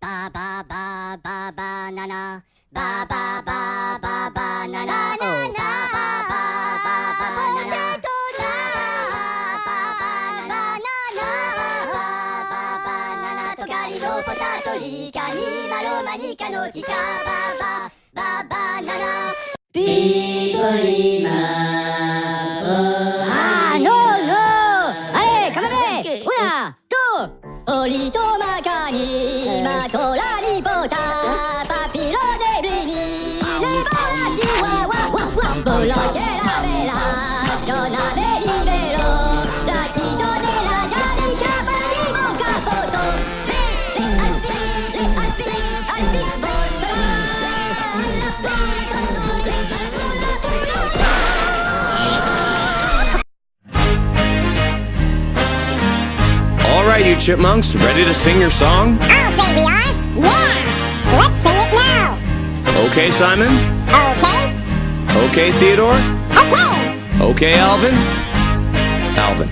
ba ba ba ba banana, ba ba ba ba banana, oh ba ba ba ba banana, Tocarino, potato, lica, nimalo, manica, notica, ba ba ba banana. Ah, no, no! Allez, camabé! Una, deux! Olito macani, matolani pota, papilo de brini, le bola chihuahua, waf waf, bolanque la vela, jonave libero, la quito de la janica, patimo capoto, le alpi, All right, you chipmunks, ready to sing your song? I'll say we are. Yeah. Let's sing it now. Okay, Simon? Okay. Okay, Theodore? Okay. Okay, Alvin? Alvin.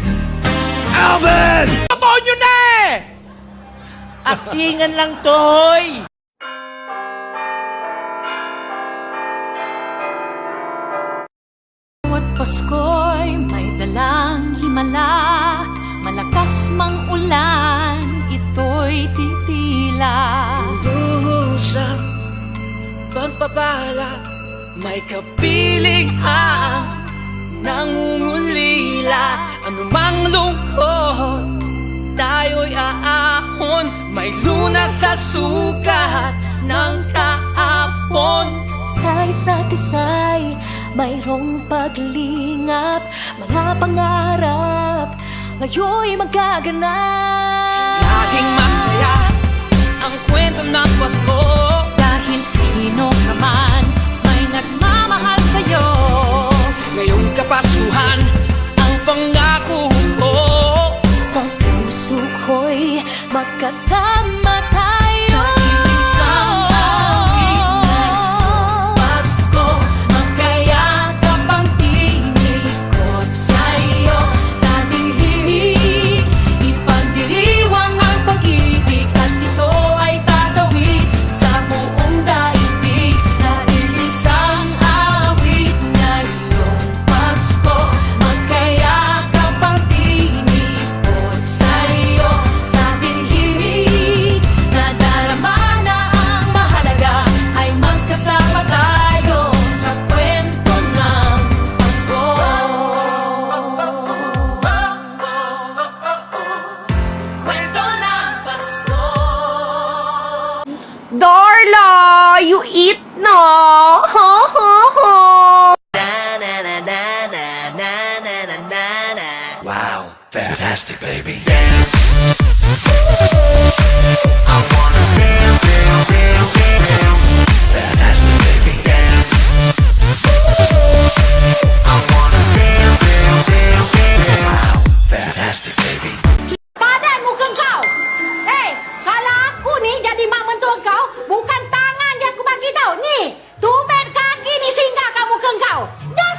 Alvin! Tamo nyo na eh! Aktingan lang, Toy! Bawat Pasko'y may dalang himala, malakas mang ulan, ito'y titila. Usap, pagpapala, may kapiling ang nangungulila. Anumang lungkot, tayo'y aahon, may lunas sa sukat ng kahapon. Sa isa't isa'y mayroong paglingap, mga pangarap ngayon'y magaganap. Laging masaya ang kwento ng Pasko, Dahil sino ka man may nagmamahal sa'yo. ngayong Kapaskuhan ang pangako ko. Sa puso ko'y magkasama tayo. Sa iisang awit ngayong Pasko, magkayakap ang tinikot sa'yo. Sa ating himig, ipagdiriwang ang pag-ibig, at ito ay tatawid sa buong daigdig. Sa iisang awit ngayong Pasko, magkayakap ang tinikot sa'yo. Sa ating himig, nadarama na ang mahalaga, ay magkasama tayo sa kwento ng Pasko. Kwento ng Pasko. Darla, you eat na. Ha ha ha. Wow, fantastic, baby. Fantastic, baby. Wow, fantastic, baby. Padan muka kau. Kalau aku ni jadi mak mentua kau, bukan tangan je aku bagi tau. Ni, tumit kaki ni singgah kat muka kau. Das.